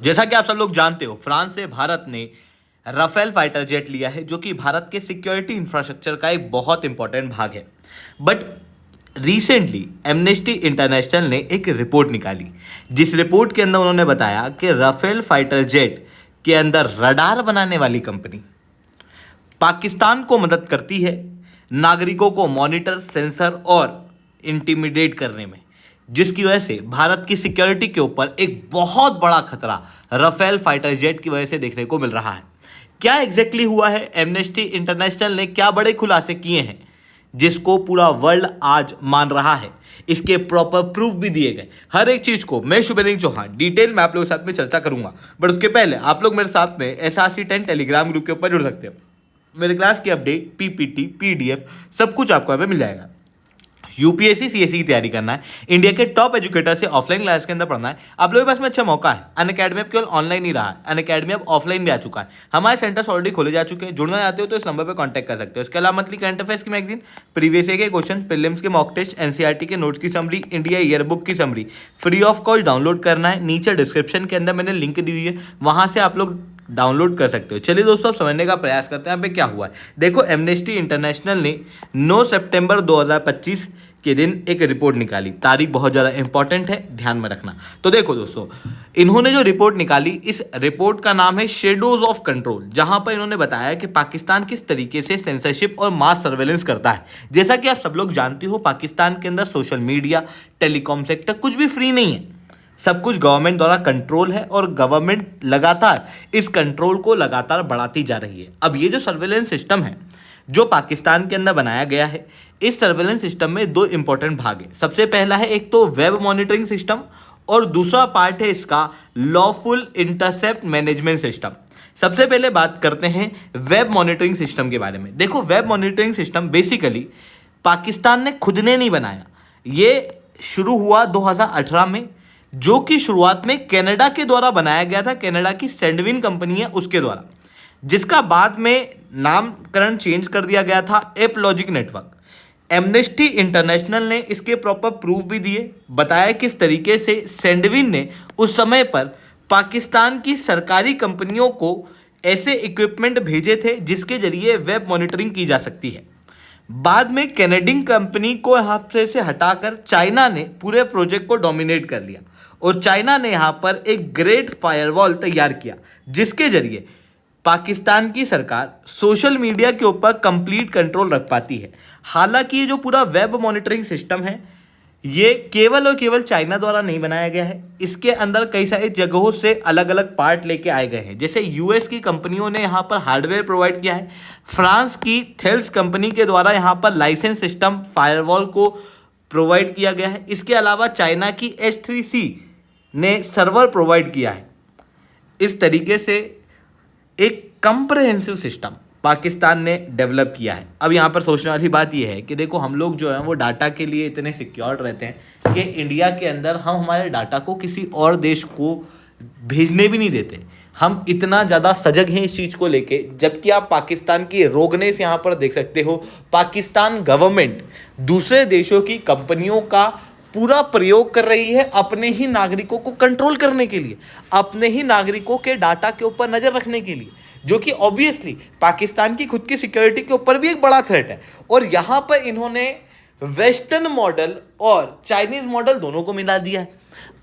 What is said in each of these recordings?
जैसा कि आप सब लोग जानते हो, फ्रांस से भारत ने राफेल फाइटर जेट लिया है, जो कि भारत के सिक्योरिटी इंफ्रास्ट्रक्चर का एक बहुत इंपॉर्टेंट भाग है। बट रिसेंटली एमनेस्टी इंटरनेशनल ने एक रिपोर्ट निकाली, जिस रिपोर्ट के अंदर उन्होंने बताया कि राफेल फाइटर जेट के अंदर रडार बनाने वाली कंपनी पाकिस्तान को मदद करती है नागरिकों को मॉनिटर, सेंसर और इंटिमिडेट करने में, जिसकी वजह से भारत की सिक्योरिटी के ऊपर एक बहुत बड़ा खतरा राफेल फाइटर जेट की वजह से देखने को मिल रहा है। क्या एग्जैक्टली हुआ है, एमनेस्टी इंटरनेशनल ने क्या बड़े खुलासे किए हैं जिसको पूरा वर्ल्ड आज मान रहा है, इसके प्रॉपर प्रूफ भी दिए गए। हर एक चीज को मैं शुभेंद्र चौहान डिटेल में आप लोगों के साथ में चर्चा करूंगा। बट उसके पहले आप लोग मेरे साथ में SRC10 टेलीग्राम ग्रुप के ऊपर जुड़ सकते हो। मेरे क्लास की अपडेट, PPT, PDF सब कुछ आपको यहाँ पे मिल जाएगा। यूपीएससी CSE की तैयारी करना है, इंडिया के टॉप एजुकेटर से ऑफलाइन क्लास के अंदर पढ़ना है, आप लोगों के पास में अच्छा मौका है। अनअकैडमी अब केवल ऑनलाइन ही रहा है, अनअकैडमी अब ऑफलाइन भी आ चुका है। हमारे सेंटर्स ऑलरेडी खोले जा चुके हैं। जुड़ना चाहते हो तो इस नंबर पर कॉन्टैक्ट कर सकते हो। इसके अलावा मंथली करंट अफेयर्स की मैगजीन, प्रीवियस ईयर के क्वेश्चन, प्रीलिम्स के मॉक टेस्ट, NCERT के नोट्स की समरी, इंडिया ईयर बुक की summary free of cost download करना है। नीचे डिस्क्रिप्शन के अंदर मैंने लिंक दी हुई है, वहां से आप लोग डाउनलोड कर सकते हो। चलिए दोस्तों, अब समझने का प्रयास करते हैं यहाँ पे क्या हुआ है। देखो, एमनेस्टी इंटरनेशनल ने 9 सितंबर 2025 के दिन एक रिपोर्ट निकाली। तारीख बहुत ज़्यादा इंपॉर्टेंट है, ध्यान में रखना। तो देखो दोस्तों, इन्होंने जो रिपोर्ट निकाली, इस रिपोर्ट का नाम है शेडोज ऑफ कंट्रोल, जहां पर इन्होंने बताया कि पाकिस्तान किस तरीके से सेंसरशिप और मास सर्वेलेंस करता है। जैसा कि आप सब लोग जानते हो, पाकिस्तान के अंदर सोशल मीडिया, टेलीकॉम सेक्टर कुछ भी फ्री नहीं है, सब कुछ गवर्नमेंट द्वारा कंट्रोल है और गवर्नमेंट लगातार इस कंट्रोल को लगातार बढ़ाती जा रही है। अब ये जो सर्वेलेंस सिस्टम है जो पाकिस्तान के अंदर बनाया गया है, इस सर्वेलेंस सिस्टम में 2 इंपॉर्टेंट भाग है। सबसे पहला है एक तो वेब मॉनिटरिंग सिस्टम, और दूसरा पार्ट है इसका लॉफुल इंटरसेप्ट मैनेजमेंट सिस्टम। सबसे पहले बात करते हैं वेब मॉनिटरिंग सिस्टम के बारे में। देखो, web monitoring system basically Pakistan ने खुद ने नहीं बनाया, ये शुरू हुआ 2018 में, जो कि शुरुआत में कनाडा के द्वारा बनाया गया था। कनाडा की सैंडविन कंपनी है उसके द्वारा, जिसका बाद में नामकरण चेंज कर दिया गया था एपलॉजिक नेटवर्क। एमनेस्टी इंटरनेशनल ने इसके प्रॉपर प्रूफ भी दिए, बताया किस तरीके से सैंडविन ने उस समय पर पाकिस्तान की सरकारी कंपनियों को ऐसे इक्विपमेंट भेजे थे जिसके जरिए वेब मॉनिटरिंग की जा सकती है। बाद में कैनेडियन कंपनी को यहाँ से हटाकर चाइना ने पूरे प्रोजेक्ट को डोमिनेट कर लिया, और चाइना ने यहाँ पर एक ग्रेट फायरवॉल तैयार किया, जिसके जरिए पाकिस्तान की सरकार सोशल मीडिया के ऊपर कंप्लीट कंट्रोल रख पाती है। हालांकि ये जो पूरा वेब मॉनिटरिंग सिस्टम है, ये केवल और केवल चाइना द्वारा नहीं बनाया गया है, इसके अंदर कई सारी जगहों से अलग अलग पार्ट लेके आए गए हैं। जैसे US की कंपनियों ने यहाँ पर हार्डवेयर प्रोवाइड किया है, फ्रांस की थेल्स कंपनी के द्वारा यहाँ पर लाइसेंस सिस्टम फायरवॉल को प्रोवाइड किया गया है। इसके अलावा चाइना की H3C ने सर्वर प्रोवाइड किया है। इस तरीके से एक कंप्रहेंसिव सिस्टम पाकिस्तान ने डेवलप किया है। अब यहाँ पर सोचने वाली बात यह है कि देखो, हम लोग जो है वो डाटा के लिए इतने सिक्योर रहते हैं कि इंडिया के अंदर हम हमारे डाटा को किसी और देश को भेजने भी नहीं देते। हम इतना ज़्यादा सजग हैं इस चीज़ को लेके, जबकि आप पाकिस्तान की रोगनेस यहाँ पर देख सकते हो। पाकिस्तान गवर्नमेंट दूसरे देशों की कंपनियों का पूरा प्रयोग कर रही है अपने ही नागरिकों को कंट्रोल करने के लिए, अपने ही नागरिकों के डाटा के ऊपर नज़र रखने के लिए, जो कि ऑब्वियसली पाकिस्तान की खुद की सिक्योरिटी के ऊपर भी एक बड़ा थ्रेट है। और यहाँ पर इन्होंने वेस्टर्न मॉडल और चाइनीज मॉडल दोनों को मिला दिया है।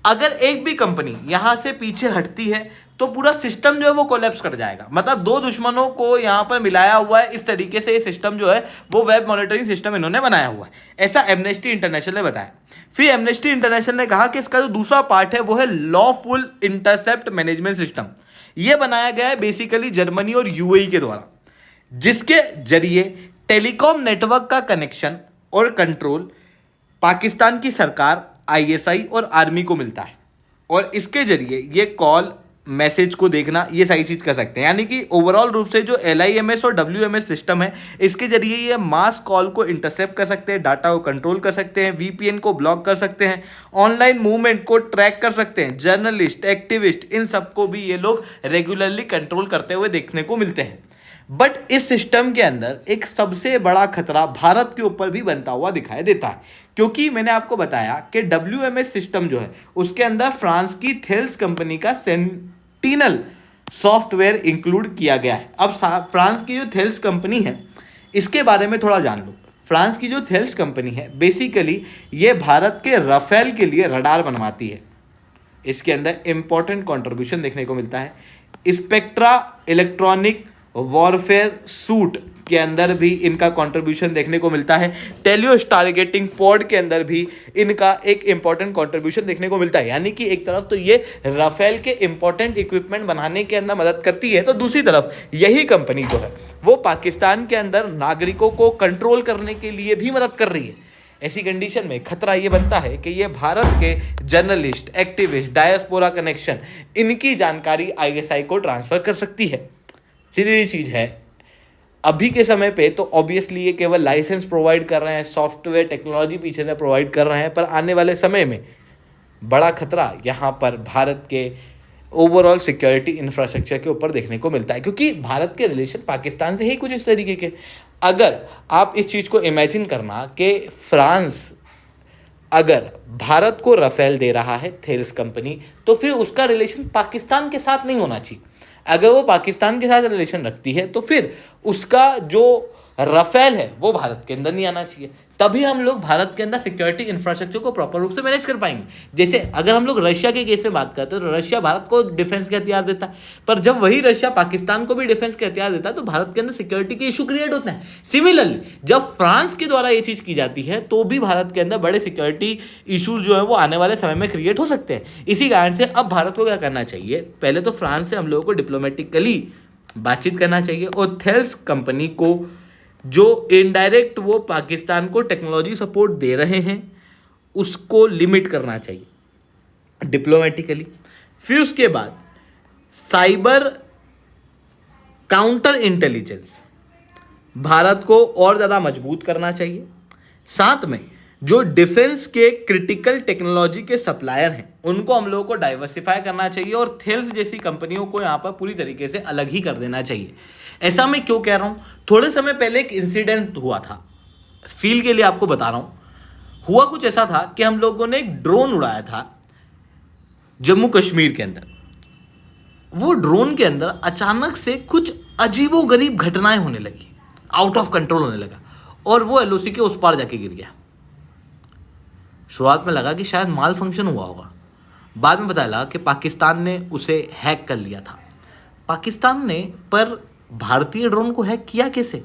अगर एक भी कंपनी यहाँ से पीछे हटती है तो पूरा सिस्टम जो है वो कोलैप्स कर जाएगा। मतलब 2 दुश्मनों को यहाँ पर मिलाया हुआ है। इस तरीके से ये सिस्टम जो है वो वेब मॉनिटरिंग सिस्टम इन्होंने बनाया हुआ है, ऐसा एमनेस्टी इंटरनेशनल ने बताया। फिर एमनेस्टी इंटरनेशनल ने कहा कि इसका जो दूसरा पार्ट है वो है लॉफुल इंटरसेप्ट मैनेजमेंट सिस्टम। ये बनाया गया है बेसिकली जर्मनी और UAE के द्वारा, जिसके जरिए टेलीकॉम नेटवर्क का कनेक्शन और कंट्रोल पाकिस्तान की सरकार, ISI और आर्मी को मिलता है, और इसके जरिए ये कॉल मैसेज को देखना, ये सारी चीज़ कर सकते हैं। यानी कि ओवरऑल रूप से जो LIMS और WMS सिस्टम है, इसके जरिए ये मास कॉल को इंटरसेप्ट कर सकते हैं, डाटा को कंट्रोल कर सकते हैं, VPN को ब्लॉक कर सकते हैं, ऑनलाइन मूवमेंट को ट्रैक कर सकते हैं, जर्नलिस्ट, एक्टिविस्ट, इन सबको भी ये लोग रेगुलरली कंट्रोल करते हुए देखने को मिलते हैं। बट इस सिस्टम के अंदर एक सबसे बड़ा खतरा भारत के ऊपर भी बनता हुआ दिखाई देता है, क्योंकि मैंने आपको बताया कि WMS सिस्टम जो है उसके अंदर फ्रांस की थेल्स कंपनी का टीनल सॉफ्टवेयर इंक्लूड किया गया है। अब फ्रांस की जो थेल्स कंपनी है इसके बारे में थोड़ा जान लो। फ्रांस की जो थेल्स कंपनी है बेसिकली ये भारत के राफेल के लिए रडार बनवाती है। इसके अंदर इंपॉर्टेंट कंट्रीब्यूशन देखने को मिलता है। स्पेक्ट्रा इलेक्ट्रॉनिक वॉरफेयर सूट के अंदर भी इनका कंट्रीब्यूशन देखने को मिलता है। टेलियो टारगेटिंग पॉड के अंदर भी इनका एक इंपॉर्टेंट कंट्रीब्यूशन देखने को मिलता है। यानी कि एक तरफ तो ये राफेल के इंपॉर्टेंट इक्विपमेंट बनाने के अंदर मदद करती है, तो दूसरी तरफ यही कंपनी जो है वो पाकिस्तान के अंदर नागरिकों को कंट्रोल करने के लिए भी मदद कर रही है। ऐसी कंडीशन में खतरा ये बनता है कि ये भारत के जर्नलिस्ट, एक्टिविस्ट, डायस्पोरा कनेक्शन, इनकी जानकारी आईएसआई को ट्रांसफर कर सकती है। सीधी चीज़ है, अभी के समय पे तो ऑब्वियसली ये केवल लाइसेंस प्रोवाइड कर रहे हैं, सॉफ्टवेयर टेक्नोलॉजी पीछे से प्रोवाइड कर रहे हैं, पर आने वाले समय में बड़ा खतरा यहाँ पर भारत के ओवरऑल सिक्योरिटी इंफ्रास्ट्रक्चर के ऊपर देखने को मिलता है, क्योंकि भारत के रिलेशन पाकिस्तान से ही कुछ इस तरीके के। अगर आप इस चीज़ को इमेजिन करना कि फ्रांस अगर भारत को राफेल दे रहा है थेल्स कंपनी, तो फिर उसका रिलेशन पाकिस्तान के साथ नहीं होना चाहिए। अगर वो पाकिस्तान के साथ रिलेशन रखती है तो फिर उसका जो राफेल है वो भारत के अंदर नहीं आना चाहिए। तभी हम लोग भारत के अंदर सिक्योरिटी इंफ्रास्ट्रक्चर को प्रॉपर रूप से मैनेज कर पाएंगे। जैसे अगर हम लोग रशिया के केस में बात करते हैं तो रशिया भारत को डिफेंस के हथियार देता है, पर जब वही रशिया पाकिस्तान को भी डिफेंस के हथियार देता है तो भारत के अंदर सिक्योरिटी के इशू क्रिएट होते हैं। सिमिलरली जब फ्रांस के द्वारा ये चीज़ की जाती है तो भी भारत के अंदर बड़े सिक्योरिटी इशूज जो है वो आने वाले समय में क्रिएट हो सकते हैं। इसी कारण से अब भारत को क्या करना चाहिए, पहले तो फ्रांस से हम लोगों को डिप्लोमेटिकली बातचीत करना चाहिए और थेल्स कंपनी को जो इनडायरेक्ट वो पाकिस्तान को टेक्नोलॉजी सपोर्ट दे रहे हैं उसको लिमिट करना चाहिए डिप्लोमेटिकली। फिर उसके बाद साइबर काउंटर इंटेलिजेंस भारत को और ज़्यादा मजबूत करना चाहिए। साथ में जो डिफेंस के क्रिटिकल टेक्नोलॉजी के सप्लायर हैं उनको हम लोगों को डाइवर्सिफाई करना चाहिए और थेल्स जैसी कंपनियों को यहाँ पर पूरी तरीके से अलग ही कर देना चाहिए। ऐसा मैं क्यों कह रहा हूँ, थोड़े समय पहले एक इंसिडेंट हुआ था, फील के लिए आपको बता रहा हूँ। हुआ कुछ ऐसा था कि हम लोगों ने एक ड्रोन उड़ाया था जम्मू कश्मीर के अंदर। वो ड्रोन के अंदर अचानक से कुछ अजीबोगरीब घटनाएं होने लगी, आउट ऑफ कंट्रोल होने लगा और वो एलओसी के उस पार जाके गिर गया। शुरुआत में लगा कि शायद माल फंक्शन हुआ होगा, बाद में पता लगा कि पाकिस्तान ने उसे हैक कर लिया था। पाकिस्तान ने पर भारतीय ड्रोन को हैक किया कैसे,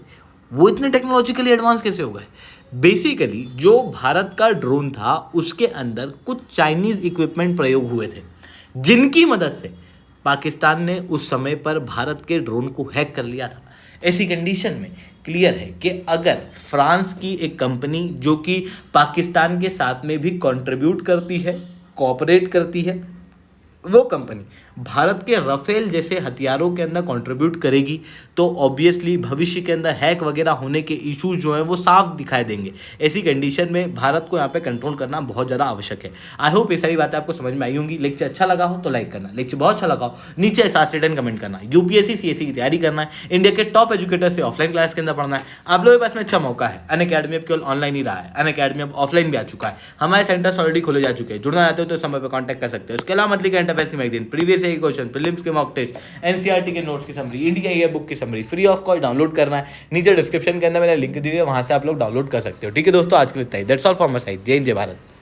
वो इतने टेक्नोलॉजिकली एडवांस कैसे हो गए। बेसिकली जो भारत का ड्रोन था उसके अंदर कुछ चाइनीज इक्विपमेंट प्रयोग हुए थे जिनकी मदद से पाकिस्तान ने उस समय पर भारत के ड्रोन को हैक कर लिया था। ऐसी कंडीशन में क्लियर है कि अगर फ्रांस की एक कंपनी जो कि पाकिस्तान के साथ में भी कंट्रीब्यूट करती है, कोऑपरेट करती है, वो कंपनी भारत के राफेल जैसे हथियारों के अंदर कंट्रीब्यूट करेगी तो ऑब्वियसली भविष्य के अंदर हैक वगैरह होने के इश्यूज जो हैं वो साफ दिखाई देंगे। ऐसी कंडीशन में भारत को यहाँ पे कंट्रोल करना बहुत ज़्यादा आवश्यक है। आई होप ये सारी बातें आपको समझ में आई होंगी। लेक्चर अच्छा लगा हो तो लाइक करना, लेक्चर बहुत अच्छा लगा हो नीचे साथ कमेंट करना। यूपीएससी सीएससी की तैयारी करना है, इंडिया के टॉप एजुकेटर से ऑफलाइन क्लास के अंदर पढ़ना है, आप लोगों के पास में अच्छा मौका है। अनअकैडमी अब केवल ऑनलाइन ही रहा है, अनअकैडमी अब ऑफलाइन भी आ चुका है। हमारे सेंटर्स ऑलरेडी खोले जा चुके हैं, जुड़ना चाहते हो तो समय पर कॉन्टैक्ट कर सकते हो। इसके अलावा मंथली करंट अफेयर्स की मैगजीन, प्रीवियस क्वेश्चन, प्रीलिम्स के मॉक टेस्ट, एनसीईआरटी के नोट्स की समरी, इंडिया ईयर बुक की summary free of cost download करना है। नीचे डिस्क्रिप्शन के अंदर मैंने लिंक दी है, वहां से आप लोग डाउनलोड कर सकते हो। ठीक है दोस्तों, आज के लिए इतना ही। That's all from my side. जय हिंद, जय भारत।